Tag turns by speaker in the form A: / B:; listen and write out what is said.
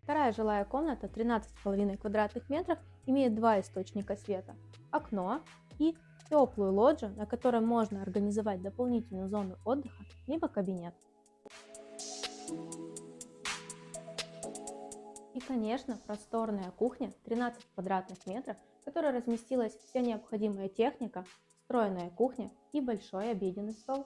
A: Вторая жилая комната 13,5 квадратных метров имеет два источника света – окно и теплую лоджию, на которой можно организовать дополнительную зону отдыха, либо кабинет. И, конечно, просторная кухня 13 квадратных метров, в которой разместилась вся необходимая техника, встроенная кухня и большой обеденный стол.